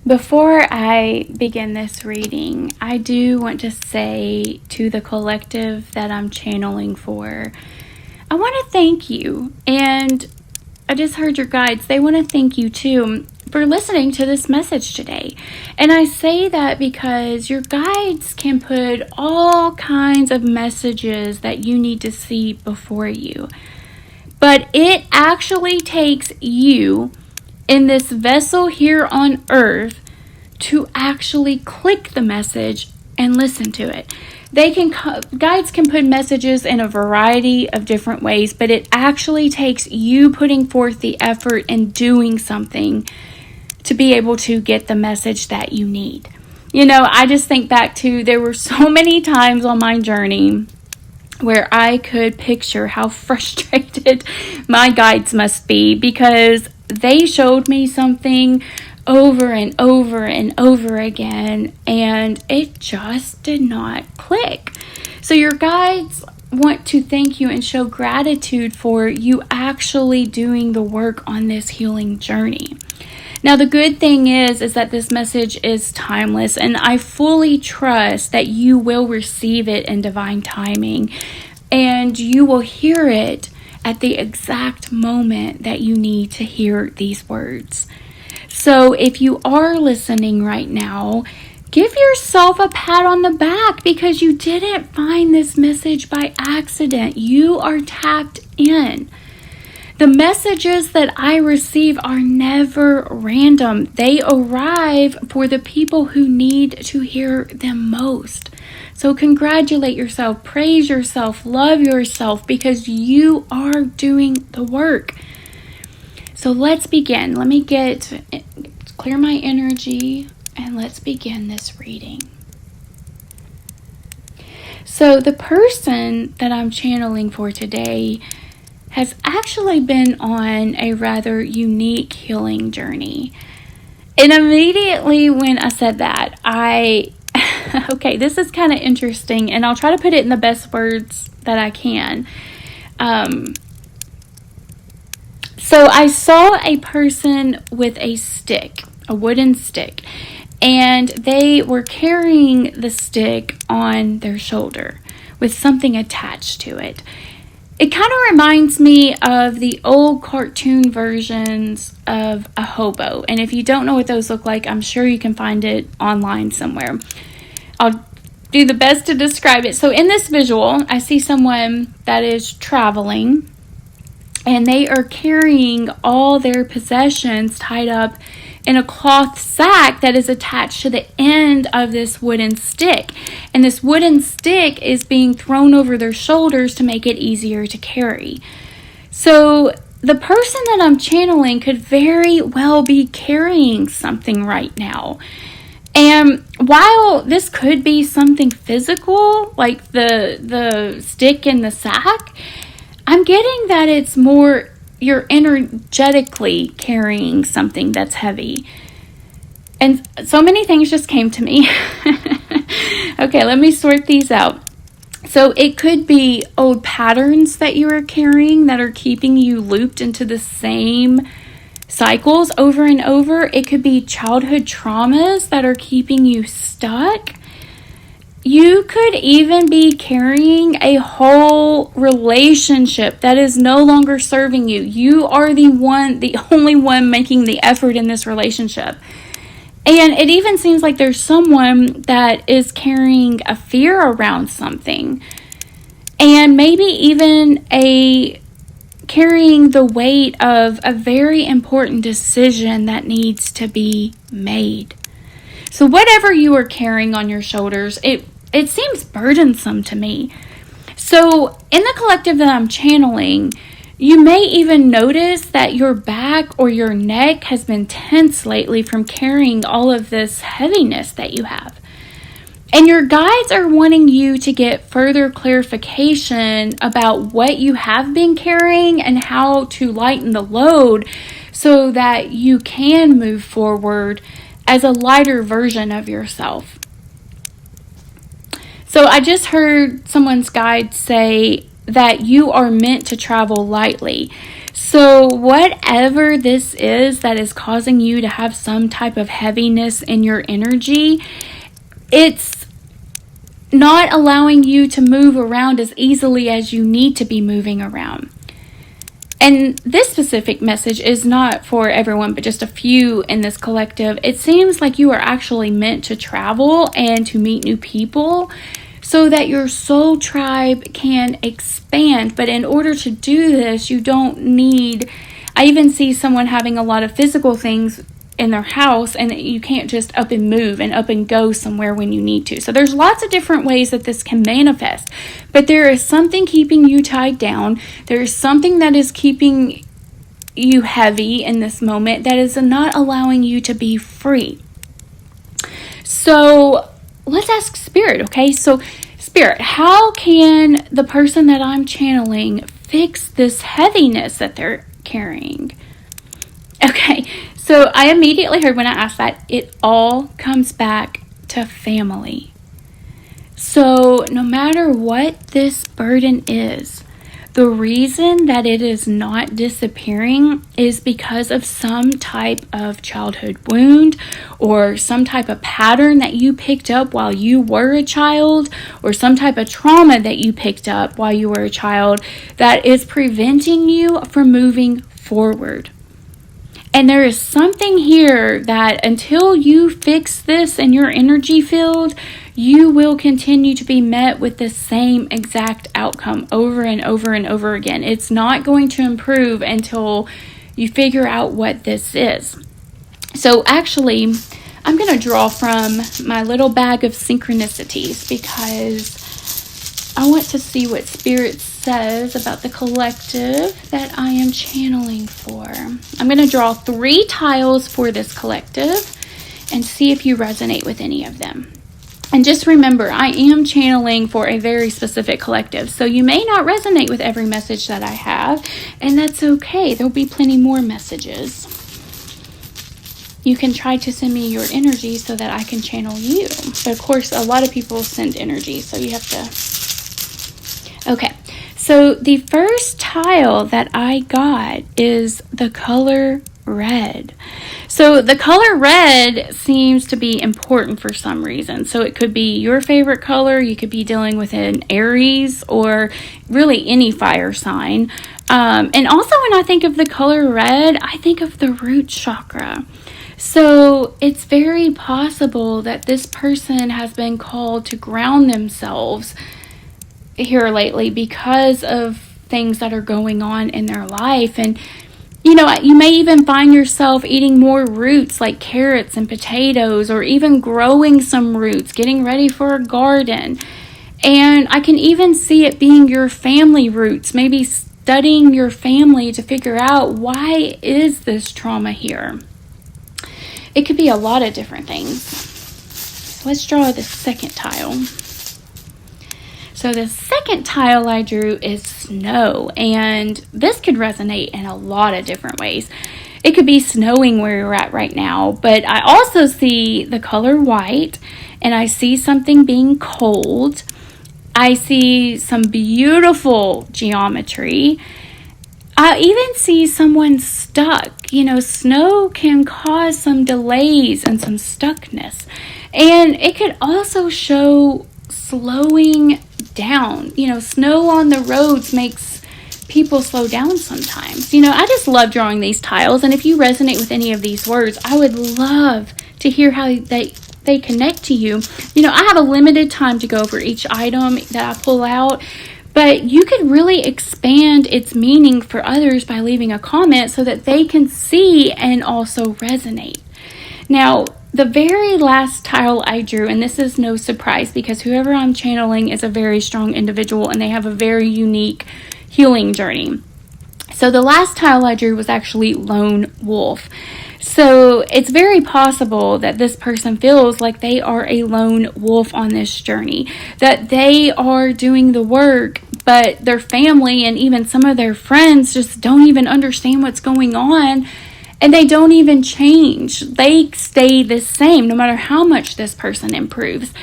Before I begin this reading, I do want to say to the collective that I'm channeling for, I want to thank you. And I just heard your guides. They want to thank you too for listening to this message today. And I say that because your guides can put all kinds of messages that you need to see before you. But it actually takes you in this vessel here on earth to actually click the message and listen to it. Guides can put messages in a variety of different ways, but it actually takes you putting forth the effort and doing something to be able to get the message that you need. You know, I just think back to, there were so many times on my journey where I could picture how frustrated my guides must be, because they showed me something over and over and over again, and it just did not click. So your guides want to thank you and show gratitude for you actually doing the work on this healing journey. Now, the good thing is that this message is timeless, and I fully trust that you will receive it in divine timing, and you will hear it at the exact moment that you need to hear these words. So if you are listening right now, give yourself a pat on the back, because you didn't find this message by accident. You are tapped in. The messages that I receive are never random. They arrive for the people who need to hear them most. So congratulate yourself, praise yourself, love yourself, because you are doing the work. So let's begin. Let me clear my energy, and let's begin this reading. So the person that I'm channeling for today has actually been on a rather unique healing journey. And immediately when I said that, okay, this is kind of interesting, and I'll try to put it in the best words that I can. So I saw a person with a stick, a wooden stick, and they were carrying the stick on their shoulder with something attached to it. It kind of reminds me of the old cartoon versions of a hobo. And if you don't know what those look like, I'm sure you can find it online somewhere. I'll do the best to describe it. So in this visual, I see someone that is traveling, and they are carrying all their possessions tied up in a cloth sack that is attached to the end of this wooden stick. And this wooden stick is being thrown over their shoulders to make it easier to carry. So the person that I'm channeling could very well be carrying something right now. And while this could be something physical, like the stick in the sack, I'm getting that it's more you're energetically carrying something that's heavy. And so many things just came to me. Okay, let me sort these out. So it could be old patterns that you are carrying that are keeping you looped into the same cycles over and over. It could be childhood traumas that are keeping you stuck. You could even be carrying a whole relationship that is no longer serving you. You are the only one making the effort in this relationship. And it even seems like there's someone that is carrying a fear around something. And maybe even carrying the weight of a very important decision that needs to be made. So whatever you are carrying on your shoulders, it seems burdensome to me. So in the collective that I'm channeling, you may even notice that your back or your neck has been tense lately from carrying all of this heaviness that you have. And your guides are wanting you to get further clarification about what you have been carrying and how to lighten the load so that you can move forward as a lighter version of yourself. So I just heard someone's guide say that you are meant to travel lightly. So whatever this is that is causing you to have some type of heaviness in your energy, it's not allowing you to move around as easily as you need to be moving around. And this specific message is not for everyone, but just a few in this collective. It seems like you are actually meant to travel and to meet new people so that your soul tribe can expand. But in order to do this, you don't need... I even see someone having a lot of physical things in their house, and you can't just up and move and up and go somewhere when you need to. So there's lots of different ways that this can manifest, but there is something keeping you tied down. There is something that is keeping you heavy in this moment that is not allowing you to be free. So let's ask Spirit, okay? So Spirit, how can the person that I'm channeling fix this heaviness that they're carrying? Okay, so I immediately heard when I asked that, it all comes back to family. So no matter what this burden is, the reason that it is not disappearing is because of some type of childhood wound or some type of pattern that you picked up while you were a child, or some type of trauma that you picked up while you were a child that is preventing you from moving forward. And there is something here that until you fix this in your energy field, you will continue to be met with the same exact outcome over and over and over again. It's not going to improve until you figure out what this is. So actually, I'm going to draw from my little bag of synchronicities because I want to see what Spirit says about the collective that I am channeling for. I'm going to draw 3 tiles for this collective and see if you resonate with any of them. And just remember, I am channeling for a very specific collective, so you may not resonate with every message that I have, and that's okay. There'll be plenty more messages. You can try to send me your energy so that I can channel you. But of course, a lot of people send energy, so you have to... Okay, so the first tile that I got is the color red. So the color red seems to be important for some reason. So it could be your favorite color. You could be dealing with an Aries or really any fire sign. And also when I think of the color red, I think of the root chakra. So it's very possible that this person has been called to ground themselves here lately because of things that are going on in their life. And you know, you may even find yourself eating more roots like carrots and potatoes, or even growing some roots, getting ready for a garden. And I can even see it being your family roots, maybe studying your family to figure out, why is this trauma here? It could be a lot of different things. So let's draw the second tile. So the second tile I drew is snow, and this could resonate in a lot of different ways. It could be snowing where you're at right now, but I also see the color white, and I see something being cold. I see some beautiful geometry. I even see someone stuck. You know, snow can cause some delays and some stuckness, and it could also show slowing down. You know, snow on the roads makes people slow down sometimes. You know, I just love drawing these tiles, and if you resonate with any of these words, I would love to hear how they connect to you. You know, I have a limited time to go over each item that I pull out, but you could really expand its meaning for others by leaving a comment so that they can see and also resonate. Now, the very last tile I drew, and this is no surprise because whoever I'm channeling is a very strong individual and they have a very unique healing journey. So the last tile I drew was actually lone wolf. So it's very possible that this person feels like they are a lone wolf on this journey, that they are doing the work, but their family and even some of their friends just don't even understand what's going on. And they don't even change. They stay the same no matter how much this person improves.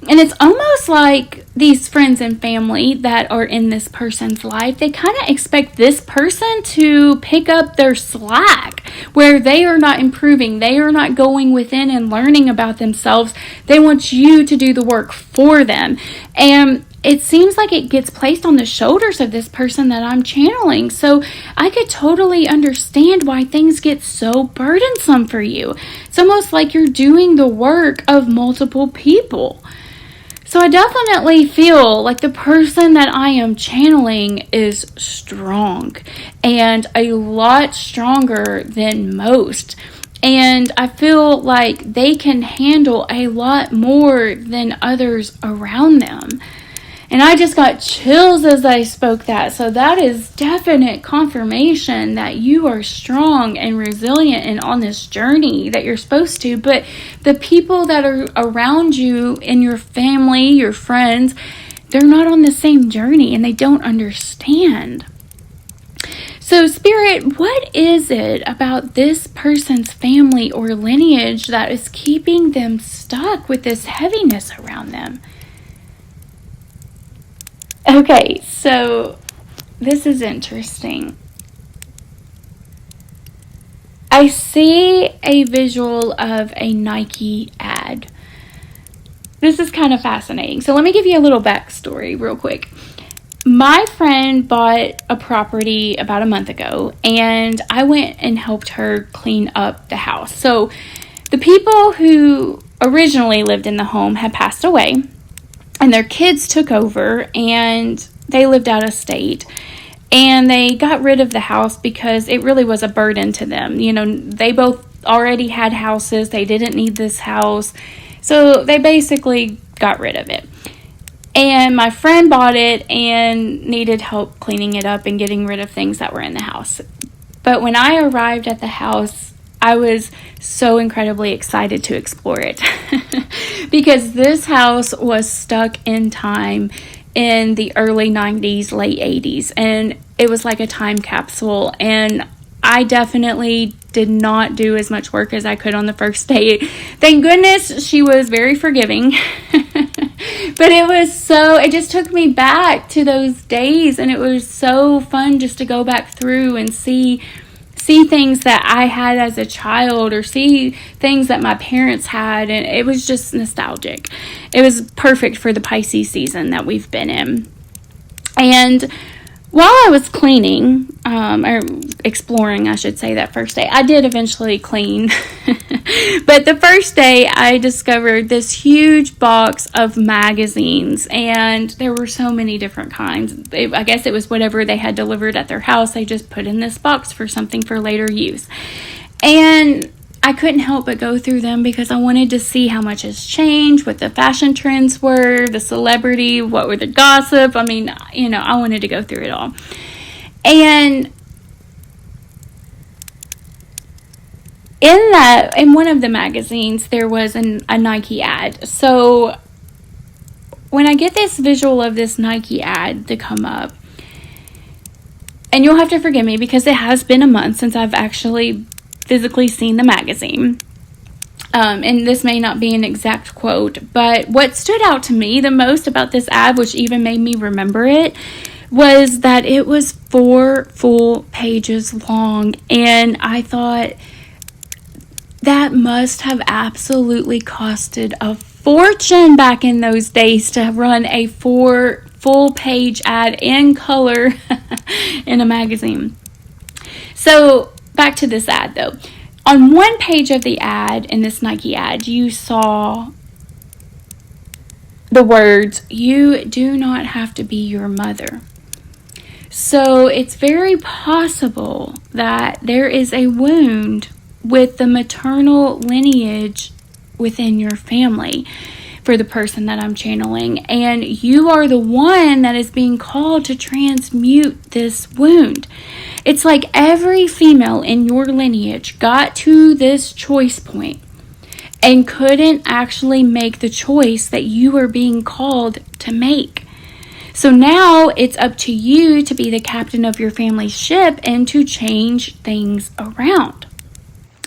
And it's almost like these friends and family that are in this person's life, they kind of expect this person to pick up their slack where they are not improving. They are not going within and learning about themselves. They want you to do the work for them. And it seems like it gets placed on the shoulders of this person that I'm channeling. So I could totally understand why things get so burdensome for you. It's almost like you're doing the work of multiple people. So I definitely feel like the person that I am channeling is strong and a lot stronger than most. And I feel like they can handle a lot more than others around them. And I just got chills as I spoke that. So that is definite confirmation that you are strong and resilient and on this journey that you're supposed to. But the people that are around you in your family, your friends, they're not on the same journey and they don't understand. So Spirit, what is it about this person's family or lineage that is keeping them stuck with this heaviness around them? Okay, so this is interesting. I see a visual of a Nike ad. This is kind of fascinating. So let me give you a little backstory real quick. My friend bought a property about a month ago, and I went and helped her clean up the house. So the people who originally lived in the home had passed away. And their kids took over and they lived out of state. And they got rid of the house because it really was a burden to them. You know, they both already had houses. They didn't need this house. So they basically got rid of it. And my friend bought it and needed help cleaning it up and getting rid of things that were in the house. But when I arrived at the house, I was so incredibly excited to explore it because this house was stuck in time in the early 90s, late 80s, and it was like a time capsule. And I definitely did not do as much work as I could on the first day. Thank goodness she was very forgiving. But it just took me back to those days, and it was so fun just to go back through and see things that I had as a child or see things that my parents had, and it was just nostalgic. It was perfect for the Pisces season that we've been in. And while I was cleaning, or exploring, I should say, that first day, I did eventually clean. But the first day, I discovered this huge box of magazines, and there were so many different kinds. I guess it was whatever they had delivered at their house, they just put in this box for something for later use. And I couldn't help but go through them because I wanted to see how much has changed, what the fashion trends were, the celebrity, what were the gossip. I mean, you know, I wanted to go through it all. And in one of the magazines, there was a Nike ad. So when I get this visual of this Nike ad to come up, and you'll have to forgive me because it has been a month since I've actually physically seen the magazine. And this may not be an exact quote, but what stood out to me the most about this ad, which even made me remember it, was that it was 4 full pages long. And I thought, that must have absolutely costed a fortune back in those days to run a 4 full page ad in color in a magazine. So back to this ad though. On one page of the ad, in this Nike ad, you saw the words, "You do not have to be your mother." So it's very possible that there is a wound with the maternal lineage within your family for the person that I'm channeling. And you are the one that is being called to transmute this wound. It's like every female in your lineage got to this choice point and couldn't actually make the choice that you are being called to make. So now it's up to you to be the captain of your family's ship and to change things around.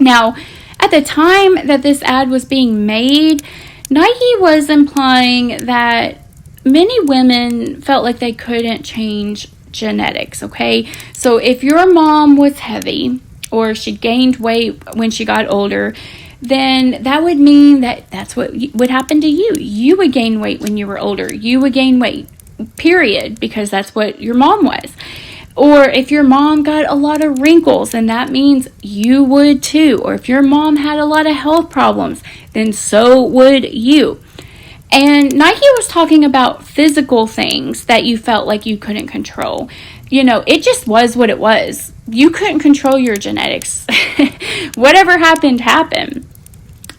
Now, at the time that this ad was being made, Nike was implying that many women felt like they couldn't change genetics, okay? So if your mom was heavy or she gained weight when she got older, then that would mean that that's what would happen to you. You would gain weight when you were older. You would gain weight, period, because that's what your mom was. Or if your mom got a lot of wrinkles, then that means you would too. Or if your mom had a lot of health problems, then so would you. And Nike was talking about physical things that you felt like you couldn't control. It just was what it was. You couldn't control your genetics. Whatever happened, happened.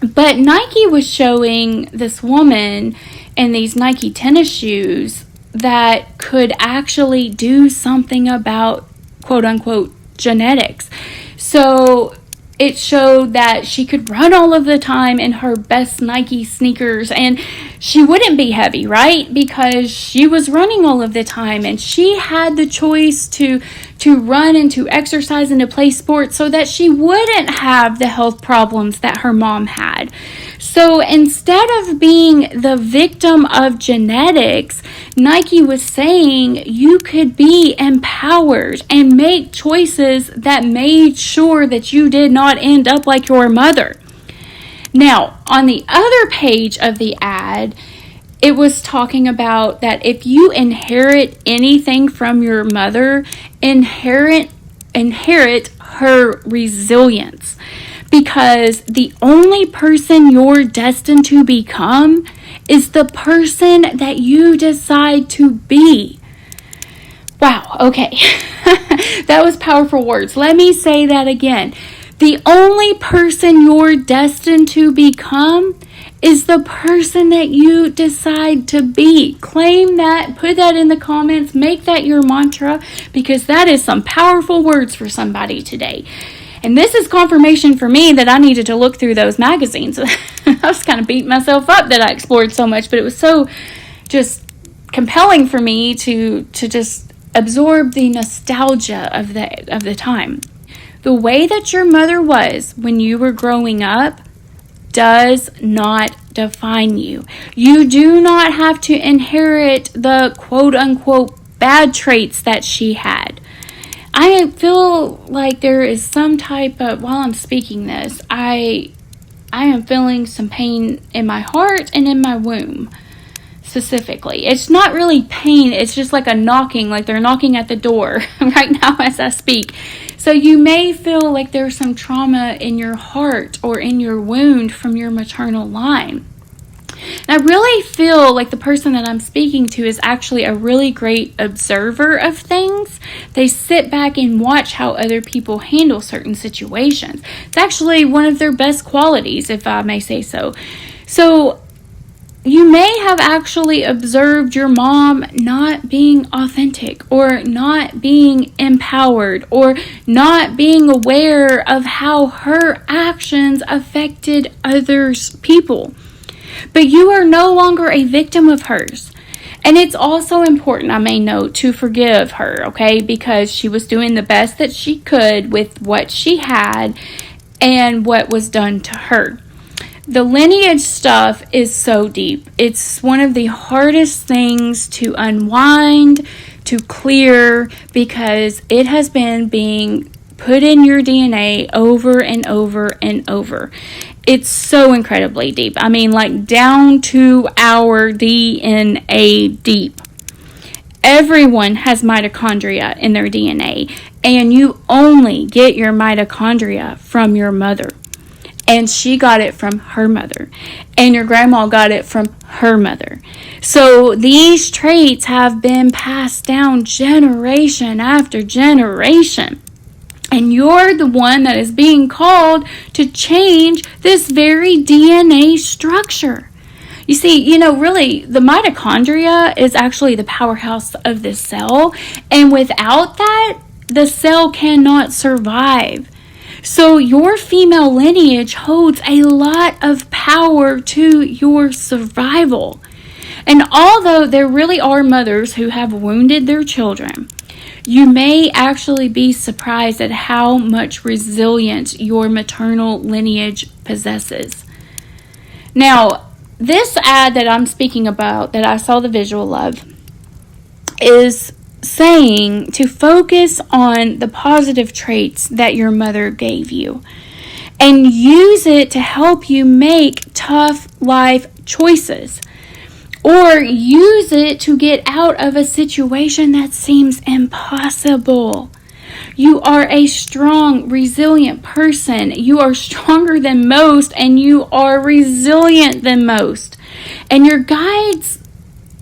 But Nike was showing this woman in these Nike tennis shoes that could actually do something about quote unquote genetics. So it showed that she could run all of the time in her best Nike sneakers and she wouldn't be heavy, right? Because she was running all of the time and she had the choice to run and to exercise and to play sports so that she wouldn't have the health problems that her mom had. So instead of being the victim of genetics, Nike was saying you could be empowered and make choices that made sure that you did not end up like your mother. Now, on the other page of the ad, it was talking about that if you inherit anything from your mother, inherit her resilience. Because the only person you're destined to become is the person that you decide to be. Wow, okay. That was powerful words. Let me say that again. The only person you're destined to become is the person that you decide to be. Claim that, put that in the comments, make that your mantra, because that is some powerful words for somebody today. And this is confirmation for me that I needed to look through those magazines. I was kind of beating myself up that I explored so much, but it was so just compelling for me to just absorb the nostalgia of the time. The way that your mother was when you were growing up does not define you. You do not have to inherit the quote-unquote bad traits that she had. I feel like there is some type of, while I'm speaking this, I am feeling some pain in my heart and in my womb, specifically. It's not really pain, it's just like a knocking, like they're knocking at the door right now as I speak. So you may feel like there's some trauma in your heart or in your wound from your maternal line. And I really feel like the person that I'm speaking to is actually a really great observer of things. They sit back and watch how other people handle certain situations. It's actually one of their best qualities, if I may say so. So you may have actually observed your mom not being authentic or not being empowered or not being aware of how her actions affected others, people. But you are no longer a victim of hers. And it's also important, I may note, to forgive her, okay? Because she was doing the best that she could with what she had and what was done to her. The lineage stuff is so deep. It's one of the hardest things to unwind, to clear, because it has been being put in your DNA over and over and over. It's so incredibly deep. I mean, like down to our DNA deep. Everyone has mitochondria in their DNA, and you only get your mitochondria from your mother. And she got it from her mother. And your grandma got it from her mother. So these traits have been passed down generation after generation. And you're the one that is being called to change this very DNA structure. You see, really, the mitochondria is actually the powerhouse of the cell. And without that, the cell cannot survive. So your female lineage holds a lot of power to your survival. And although there really are mothers who have wounded their children, You may actually be surprised at how much resilience your maternal lineage possesses. Now, this ad that I'm speaking about, that I saw the visual of, is saying to focus on the positive traits that your mother gave you and use it to help you make tough life choices, or use it to get out of a situation that seems impossible. You are a strong, resilient person. You are stronger than most, and you are resilient than most. And your guides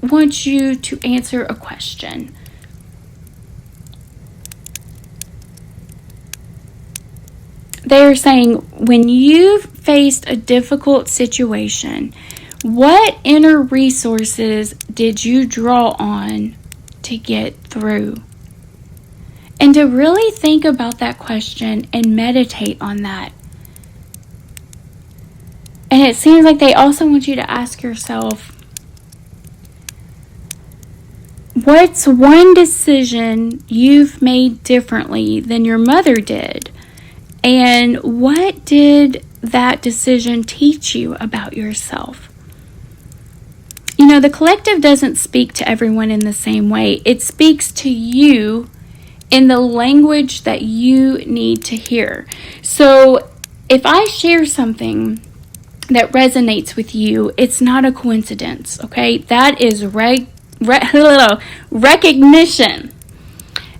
want you to answer a question. They are saying, when you've faced a difficult situation, what inner resources did you draw on to get through? And to really think about that question and meditate on that. And it seems like they also want you to ask yourself, what's one decision you've made differently than your mother did? And what did that decision teach you about yourself? You know, the collective doesn't speak to everyone in the same way. It speaks to you in the language that you need to hear. So if I share something that resonates with you, it's not a coincidence, okay? That is recognition.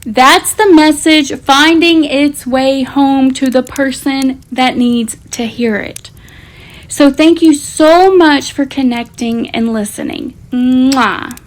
That's the message finding its way home to the person that needs to hear it. So thank you so much for connecting and listening. Mwah.